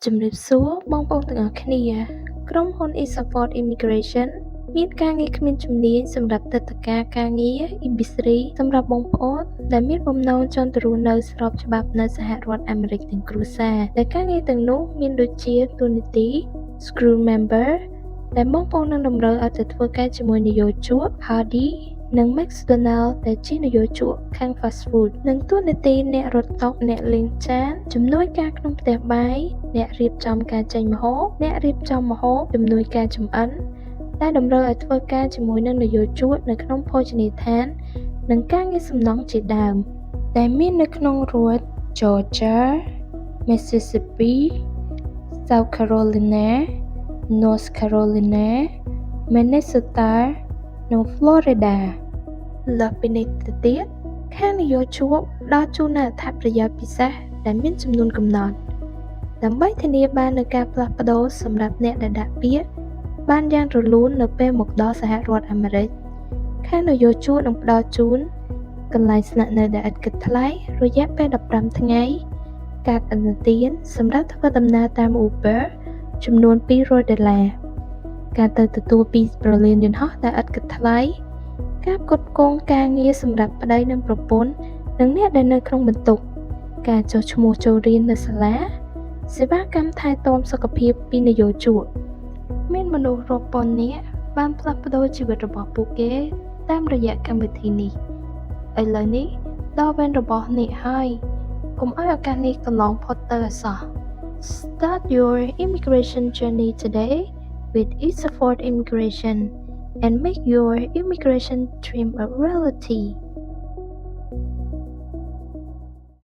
ជំរាបសួរបងប្អូនទាំងអស់គ្នាក្រុមហ៊ុន eSupport Immigration មានការងារគ្មានជំនាញសម្រាប់ទឹកតការការងារ EB3 សម្រាប់បងប្អូនដែលមានបំណងចង់ទៅរស់នៅស្របច្បាប់នៅសហរដ្ឋអាមេរិកទាំងគ្រួសារដែលការងារទាំងនោះមានដូចជាតួនាទី Screw Member ដែលបងប្អូននឹងតម្រូវឲ្យទៅធ្វើការជាមួយនយោជក Hardy និង McDonald ដែលជានយោជកខាង Fast Food និងតួនាទីអ្នករត់តុ អ្នកលាងចាន ជំនួយការក្នុងផ្ទះបាយ អ្នករៀបចំការចេញម្ហូប អ្នករៀបចំម្ហូប ជំនួយការចម្អិន ដែលតម្រូវឲ្យធ្វើការជាមួយនឹងនយោជកនៅក្នុងភោជនីយដ្ឋាន និងការងារសំណង់ជាដើម ដែលមាននៅក្នុងរដ្ឋ Georgia, Mississippi, South Carolina, North Carolina, Minnesota និង Florida លើសពីនេះទៅទៀតខាងនយោជកផ្ដល់ជូននូវអត្ថប្រយោជន៍ពិសេសដែលមានចំនួនកំណត់ដើម្បីធានាបាននូវការផ្លាស់ប្ដូរសម្រាប់អ្នកដែលដាក់ពាក្យបានយ៉ាងរលូននៅពេលមកដល់សហរដ្ឋអាមេរិកខាងនយោជកនឹងផ្ដល់ជូនកន្លែងស្នាក់នៅដែលឥតគិតថ្លៃរយៈពេល15ថ្ងៃកាតឥណទានសម្រាប់ធ្វើដំណើរតាម Uber ចំនួន$200ការទៅទទួលពីប្រលានយន្តហោះដែលឥតគិតថ្លៃការផ្គត់ផ្គង់ការងារសម្រាប់ប្តីនិងប្រពន្ធនិងអ្នកដែលនៅក្នុងបន្ទប់ការចុះឈ្មោះចូលរៀននៅសាលាសេវាកម្មថែទាំសុខភាពពីនយោជកមានមនុស្សរាប់ពាន់នាក់បានផ្លាស់ប្ដូរជីវិតរបស់ពួកគេតាមរយៈកម្មវិធីនេះឥឡូវនេះដល់វេនរបស់អ្នកហើយកុំឲ្យឱកាសនេះកន្លងផុតទៅឲ្យសោះ Start your immigration journey today with eSupport Immigration and make your immigration dream a reality.